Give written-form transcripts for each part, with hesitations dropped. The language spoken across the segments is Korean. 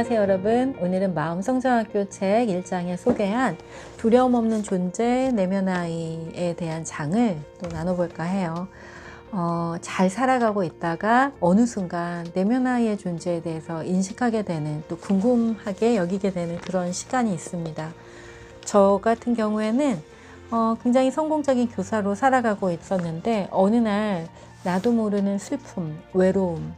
안녕하세요 여러분. 오늘은 마음성장학교 책 1장에 소개한 두려움 없는 존재 내면아이에 대한 장을 또 나눠볼까 해요. 잘 살아가고 있다가 어느 순간 내면아이의 존재에 대해서 인식하게 되는, 또 궁금하게 여기게 되는 그런 시간이 있습니다. 저 같은 경우에는 굉장히 성공적인 교사로 살아가고 있었는데, 어느 날 나도 모르는 슬픔, 외로움,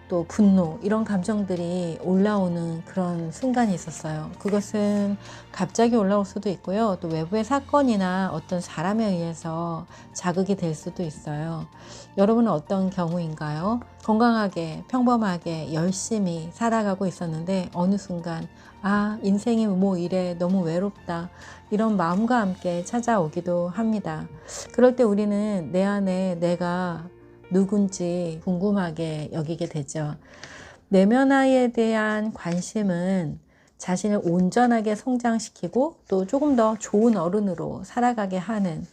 또 분노, 이런 감정들이 올라오는 그런 순간이 있었어요. 그것은 갑자기 올라올 수도 있고요. 또 외부의 사건이나 어떤 사람에 의해서 자극이 될 수도 있어요. 여러분은 어떤 경우인가요? 건강하게, 평범하게, 열심히 살아가고 있었는데 어느 순간 인생이 뭐 이래, 너무 외롭다, 이런 마음과 함께 찾아오기도 합니다. 그럴 때 우리는 내 안에 내가 누군지 궁금하게 여기게 되죠. 내면아이에 대한 관심은 자신을 온전하게 성장시키고 또 조금 더 좋은 어른으로 살아가게 하는,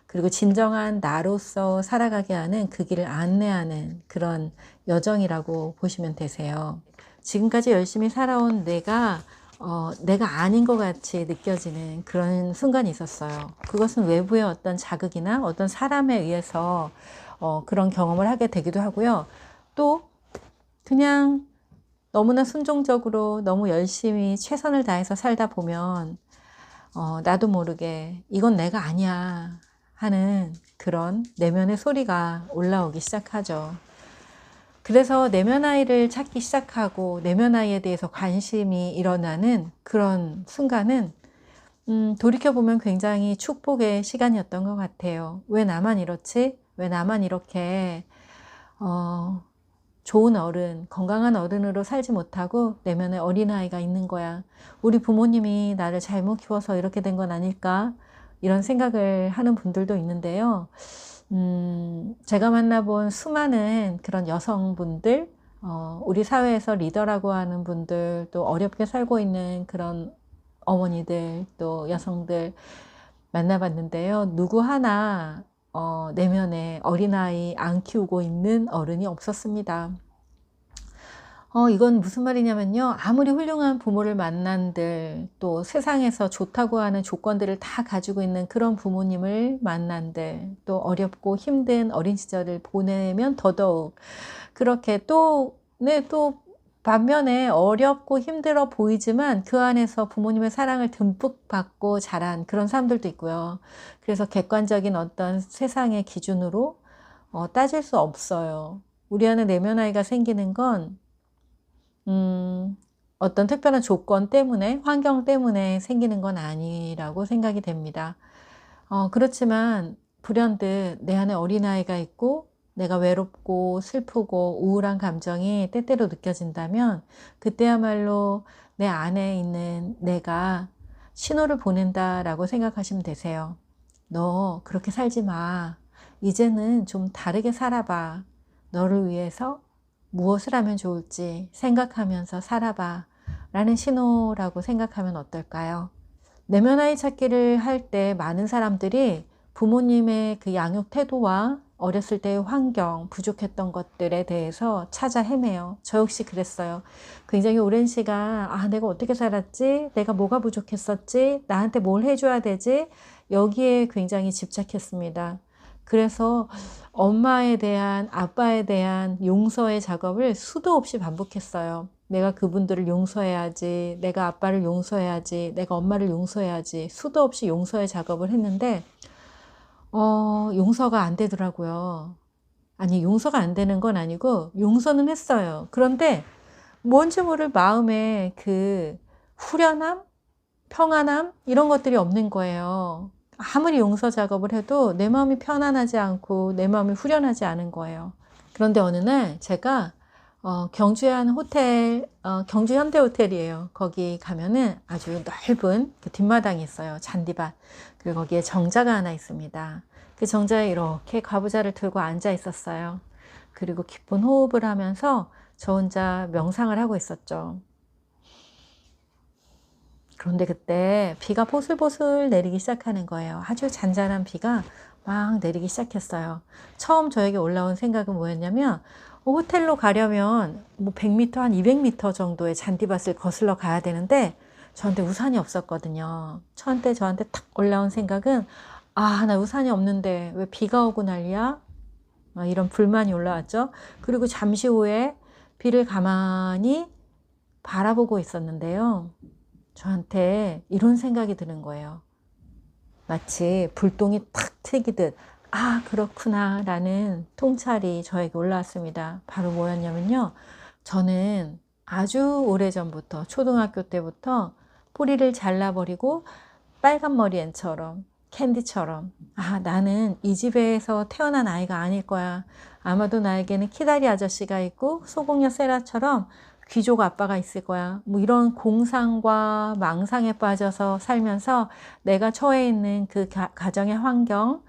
그리고 진정한 나로서 살아가게 하는 그 길을 안내하는 그런 여정이라고 보시면 되세요. 지금까지 열심히 살아온 내가 아닌 것 같이 느껴지는 그런 순간이 있었어요. 그것은 외부의 어떤 자극이나 어떤 사람에 의해서 그런 경험을 하게 되기도 하고요. 또 그냥 너무나 순종적으로 너무 열심히 최선을 다해서 살다 보면 나도 모르게 이건 내가 아니야 하는 그런 내면의 소리가 올라오기 시작하죠. 그래서 내면아이를 찾기 시작하고 내면아이에 대해서 관심이 일어나는 그런 순간은 돌이켜보면 굉장히 축복의 시간이었던 것 같아요. 왜 나만 이렇지? 왜 나만 이렇게 좋은 어른, 건강한 어른으로 살지 못하고 내면에 어린아이가 있는 거야. 우리 부모님이 나를 잘못 키워서 이렇게 된 건 아닐까? 이런 생각을 하는 분들도 있는데요. 제가 만나본 수많은 그런 여성분들, 우리 사회에서 리더라고 하는 분들, 또 어렵게 살고 있는 그런 어머니들, 또 여성들 만나봤는데요. 누구 하나 내면에 어린아이 안 키우고 있는 어른이 없었습니다. 이건 무슨 말이냐면요. 아무리 훌륭한 부모를 만난들, 또 세상에서 좋다고 하는 조건들을 다 가지고 있는 그런 부모님을 만난들, 또 어렵고 힘든 어린 시절을 보내면 더더욱 그렇게 또 반면에 어렵고 힘들어 보이지만 그 안에서 부모님의 사랑을 듬뿍 받고 자란 그런 사람들도 있고요. 그래서 객관적인 어떤 세상의 기준으로 따질 수 없어요. 우리 안에 내면아이가 생기는 건 어떤 특별한 조건 때문에, 환경 때문에 생기는 건 아니라고 생각이 됩니다. 그렇지만 불현듯 내 안에 어린아이가 있고 내가 외롭고 슬프고 우울한 감정이 때때로 느껴진다면 그때야말로 내 안에 있는 내가 신호를 보낸다라고 생각하시면 되세요. 너 그렇게 살지 마. 이제는 좀 다르게 살아봐. 너를 위해서 무엇을 하면 좋을지 생각하면서 살아봐 라는 신호라고 생각하면 어떨까요? 내면아이 찾기를 할 때 많은 사람들이 부모님의 그 양육 태도와 어렸을 때의 환경, 부족했던 것들에 대해서 찾아 헤매요. 저 역시 그랬어요. 굉장히 오랜 시간 내가 어떻게 살았지? 내가 뭐가 부족했었지? 나한테 뭘 해줘야 되지? 여기에 굉장히 집착했습니다. 그래서 엄마에 대한, 아빠에 대한 용서의 작업을 수도 없이 반복했어요. 내가 그분들을 용서해야지, 내가 아빠를 용서해야지, 내가 엄마를 용서해야지, 수도 없이 용서의 작업을 했는데 용서가 안 되더라고요. 아니, 용서가 안 되는 건 아니고 용서는 했어요. 그런데 뭔지 모를 마음에 그 후련함, 평안함, 이런 것들이 없는 거예요. 아무리 용서 작업을 해도 내 마음이 편안하지 않고 내 마음이 후련하지 않은 거예요. 그런데 어느 날 제가 경주에 한 호텔, 경주 현대호텔이에요. 거기 가면은 아주 넓은 그 뒷마당이 있어요. 잔디밭. 그리고 거기에 정자가 하나 있습니다. 그 정자에 이렇게 가부좌를 들고 앉아 있었어요. 그리고 깊은 호흡을 하면서 저 혼자 명상을 하고 있었죠. 그런데 그때 비가 보슬보슬 내리기 시작하는 거예요. 아주 잔잔한 비가 막 내리기 시작했어요. 처음 저에게 올라온 생각은 뭐였냐면 호텔로 가려면 뭐 100m, 한 200m 정도의 잔디밭을 거슬러 가야 되는데 저한테 우산이 없었거든요. 저한테 탁 올라온 생각은, 아, 나 우산이 없는데 왜 비가 오고 난리야? 이런 불만이 올라왔죠. 그리고 잠시 후에 비를 가만히 바라보고 있었는데요. 저한테 이런 생각이 드는 거예요. 마치 불똥이 탁 튀기듯, 아, 그렇구나 라는 통찰이 저에게 올라왔습니다. 바로 뭐였냐면요. 저는 아주 오래전부터, 초등학교 때부터 뿌리를 잘라버리고 빨간 머리 앤처럼, 캔디처럼, 아, 나는 이 집에서 태어난 아이가 아닐 거야. 아마도 나에게는 키다리 아저씨가 있고 소공녀 세라처럼 귀족 아빠가 있을 거야. 뭐 이런 공상과 망상에 빠져서 살면서 내가 처해 있는 그 가정의 환경,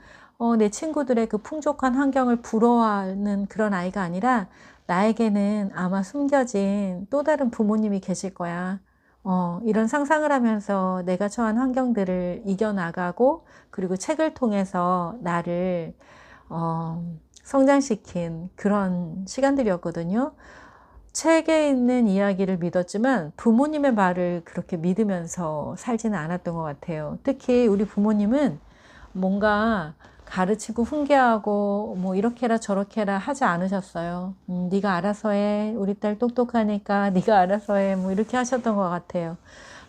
내 친구들의 그 풍족한 환경을 부러워하는 그런 아이가 아니라 나에게는 아마 숨겨진 또 다른 부모님이 계실 거야. 이런 상상을 하면서 내가 처한 환경들을 이겨나가고, 그리고 책을 통해서 나를 성장시킨 그런 시간들이었거든요. 책에 있는 이야기를 믿었지만 부모님의 말을 그렇게 믿으면서 살지는 않았던 것 같아요. 특히 우리 부모님은 뭔가 가르치고 훈계하고 뭐 이렇게 해라 저렇게 해라 하지 않으셨어요. 네가 알아서 해. 우리 딸 똑똑하니까 네가 알아서 해. 뭐 이렇게 하셨던 것 같아요.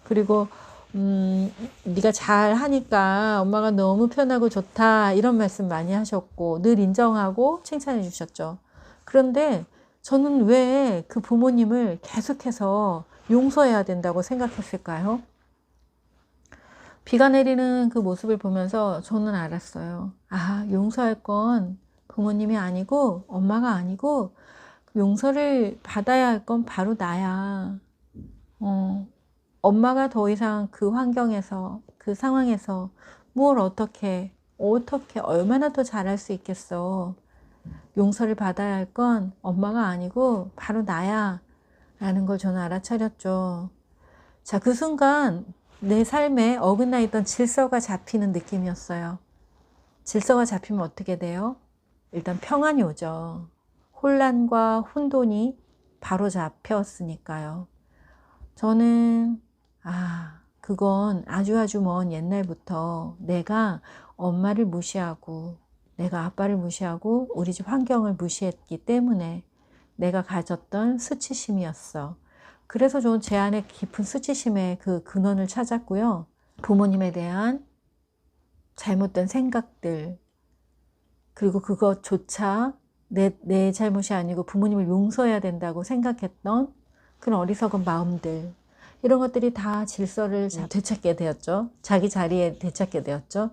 그리고 네가 잘 하니까 엄마가 너무 편하고 좋다 이런 말씀 많이 하셨고 늘 인정하고 칭찬해 주셨죠. 그런데 저는 왜 그 부모님을 계속해서 용서해야 된다고 생각했을까요? 비가 내리는 그 모습을 보면서 저는 알았어요. 아, 용서할 건 부모님이 아니고 엄마가 아니고 용서를 받아야 할 건 바로 나야. 엄마가 더 이상 그 환경에서, 그 상황에서 뭘 어떻게, 얼마나 더 잘할 수 있겠어. 용서를 받아야 할 건 엄마가 아니고 바로 나야. 라는 걸 저는 알아차렸죠. 자, 그 순간 내 삶에 어긋나 있던 질서가 잡히는 느낌이었어요. 질서가 잡히면 어떻게 돼요? 일단 평안이 오죠. 혼란과 혼돈이 바로 잡혔으니까요. 저는 그건 아주 먼 옛날부터 내가 엄마를 무시하고 내가 아빠를 무시하고 우리 집 환경을 무시했기 때문에 내가 가졌던 수치심이었어. 그래서 저는 제 안에 깊은 수치심의 그 근원을 찾았고요. 부모님에 대한 잘못된 생각들, 그리고 그것조차 내 잘못이 아니고 부모님을 용서해야 된다고 생각했던 그런 어리석은 마음들, 이런 것들이 다 질서를 되찾게 되었죠. 자기 자리에 되찾게 되었죠.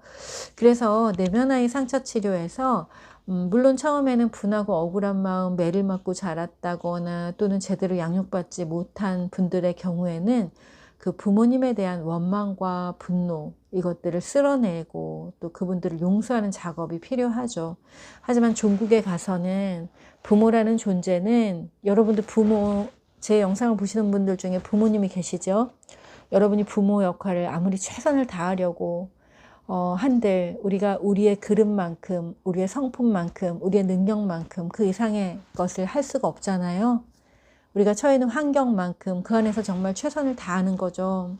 그래서 내면아이 상처 치료에서 물론 처음에는 분하고 억울한 마음, 매를 맞고 자랐다거나 또는 제대로 양육받지 못한 분들의 경우에는 그 부모님에 대한 원망과 분노, 이것들을 쓸어내고 또 그분들을 용서하는 작업이 필요하죠. 하지만 종국에 가서는 부모라는 존재는, 여러분들 부모, 제 영상을 보시는 분들 중에 부모님이 계시죠? 여러분이 부모 역할을 아무리 최선을 다하려고 한들 우리가 우리의 그릇만큼, 우리의 성품만큼, 우리의 능력만큼 그 이상의 것을 할 수가 없잖아요. 우리가 처해 있는 환경만큼 그 안에서 정말 최선을 다하는 거죠.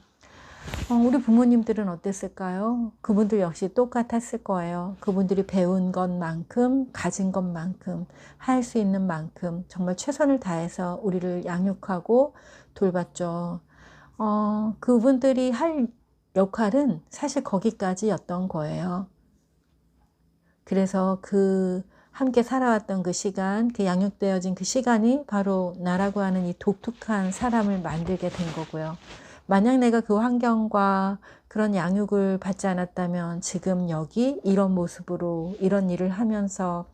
우리 부모님들은 어땠을까요? 그분들 역시 똑같았을 거예요. 그분들이 배운 것만큼, 가진 것만큼, 할 수 있는 만큼 정말 최선을 다해서 우리를 양육하고 돌봤죠. 그분들이 할 역할은 사실 거기까지였던 거예요. 그래서 그 함께 살아왔던 그 시간, 그 양육되어진 그 시간이 바로 나라고 하는 이 독특한 사람을 만들게 된 거고요. 만약 내가 그 환경과 그런 양육을 받지 않았다면 지금 여기 이런 모습으로 이런 일을 하면서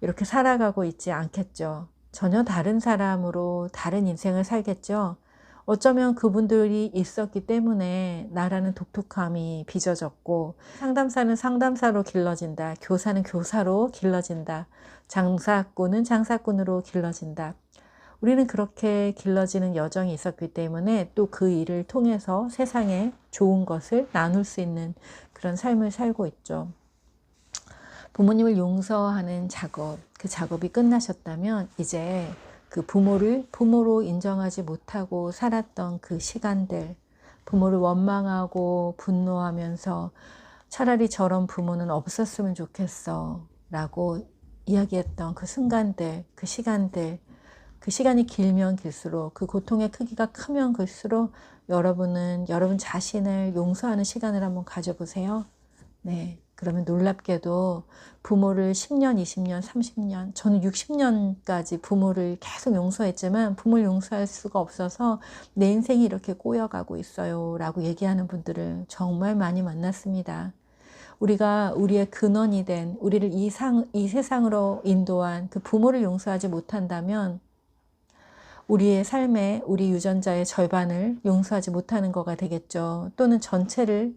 이렇게 살아가고 있지 않겠죠. 전혀 다른 사람으로 다른 인생을 살겠죠. 어쩌면 그분들이 있었기 때문에 나라는 독특함이 빚어졌고, 상담사는 상담사로 길러진다. 교사는 교사로 길러진다. 장사꾼은 장사꾼으로 길러진다. 우리는 그렇게 길러지는 여정이 있었기 때문에 또 그 일을 통해서 세상에 좋은 것을 나눌 수 있는 그런 삶을 살고 있죠. 부모님을 용서하는 작업, 그 작업이 끝나셨다면 이제 그 부모를 부모로 인정하지 못하고 살았던 그 시간들, 부모를 원망하고 분노하면서 차라리 저런 부모는 없었으면 좋겠어 라고 이야기했던 그 순간들, 그 시간들, 그 시간이 길면 길수록, 그 고통의 크기가 크면 클수록 여러분은 여러분 자신을 용서하는 시간을 한번 가져보세요. 네. 그러면 놀랍게도 부모를 10년, 20년, 30년, 저는 60년까지 부모를 계속 용서했지만 부모를 용서할 수가 없어서 내 인생이 이렇게 꼬여가고 있어요 라고 얘기하는 분들을 정말 많이 만났습니다. 우리가 우리의 근원이 된, 우리를 이 세상으로 인도한 그 부모를 용서하지 못한다면 우리의 삶에 우리 유전자의 절반을 용서하지 못하는 거가 되겠죠. 또는 전체를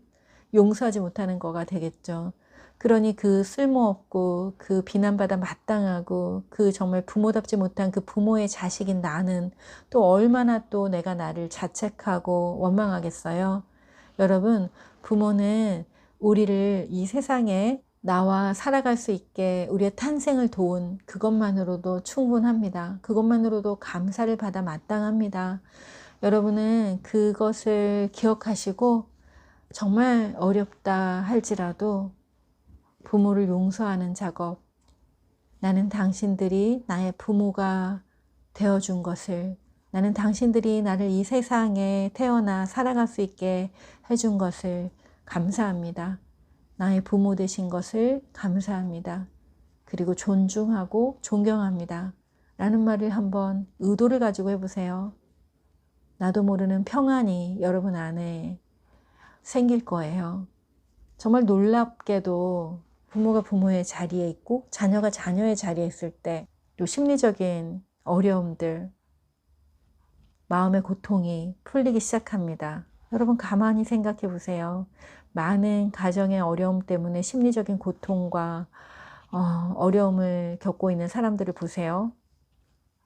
용서하지 못하는 거가 되겠죠. 그러니 그 쓸모없고 그 비난받아 마땅하고 그 정말 부모답지 못한 그 부모의 자식인 나는 또 얼마나 또 내가 나를 자책하고 원망하겠어요. 여러분, 부모는 우리를 이 세상에 나와 살아갈 수 있게 우리의 탄생을 도운 그것만으로도 충분합니다. 그것만으로도 감사를 받아 마땅합니다. 여러분은 그것을 기억하시고 정말 어렵다 할지라도 부모를 용서하는 작업, 나는 당신들이 나의 부모가 되어준 것을, 나는 당신들이 나를 이 세상에 태어나 살아갈 수 있게 해준 것을 감사합니다. 나의 부모 되신 것을 감사합니다. 그리고 존중하고 존경합니다. 라는 말을 한번 의도를 가지고 해보세요. 나도 모르는 평안이 여러분 안에 생길 거예요. 정말 놀랍게도 부모가 부모의 자리에 있고 자녀가 자녀의 자리에 있을 때 또 심리적인 어려움들, 마음의 고통이 풀리기 시작합니다. 여러분 가만히 생각해 보세요. 많은 가정의 어려움 때문에 심리적인 고통과 어려움을 겪고 있는 사람들을 보세요.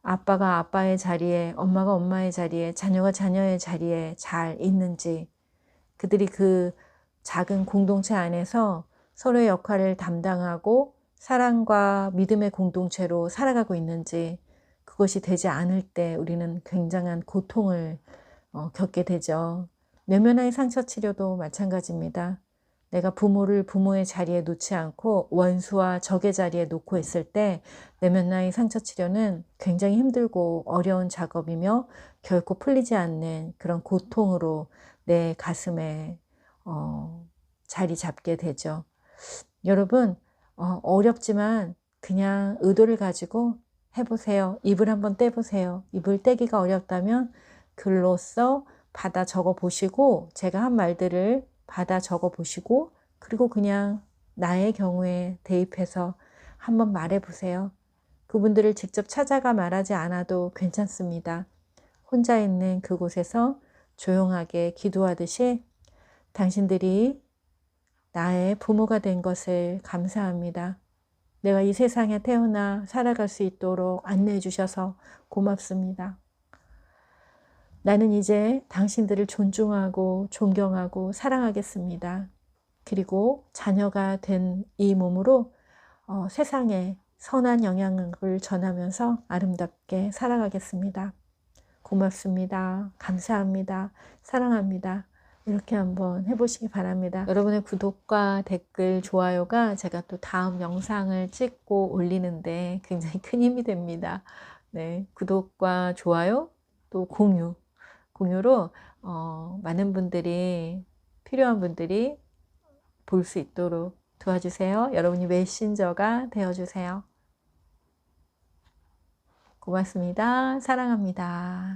아빠가 아빠의 자리에, 엄마가 엄마의 자리에, 자녀가 자녀의 자리에 잘 있는지, 그들이 그 작은 공동체 안에서 서로의 역할을 담당하고 사랑과 믿음의 공동체로 살아가고 있는지, 그것이 되지 않을 때 우리는 굉장한 고통을 겪게 되죠. 내면의 상처 치료도 마찬가지입니다. 내가 부모를 부모의 자리에 놓지 않고 원수와 적의 자리에 놓고 있을 때 내면의 상처 치료는 굉장히 힘들고 어려운 작업이며 결코 풀리지 않는 그런 고통으로 내 가슴에 자리 잡게 되죠. 여러분 어렵지만 그냥 의도를 가지고 해보세요. 입을 한번 떼보세요. 입을 떼기가 어렵다면 글로써 받아 적어 보시고 제가 한 말들을 받아 적어 보시고 그리고 그냥 나의 경우에 대입해서 한번 말해 보세요. 그분들을 직접 찾아가 말하지 않아도 괜찮습니다. 혼자 있는 그곳에서 조용하게 기도하듯이 당신들이 나의 부모가 된 것을 감사합니다. 내가 이 세상에 태어나 살아갈 수 있도록 안내해 주셔서 고맙습니다. 나는 이제 당신들을 존중하고 존경하고 사랑하겠습니다. 그리고 자녀가 된 이 몸으로 세상에 선한 영향을 전하면서 아름답게 살아가겠습니다. 고맙습니다. 감사합니다. 사랑합니다. 이렇게 한번 해보시기 바랍니다. 여러분의 구독과 댓글, 좋아요가 제가 또 다음 영상을 찍고 올리는데 굉장히 큰 힘이 됩니다. 네, 구독과 좋아요, 또 공유로 많은 분들이, 필요한 분들이 볼 수 있도록 도와주세요. 여러분이 메신저가 되어주세요. 고맙습니다. 사랑합니다.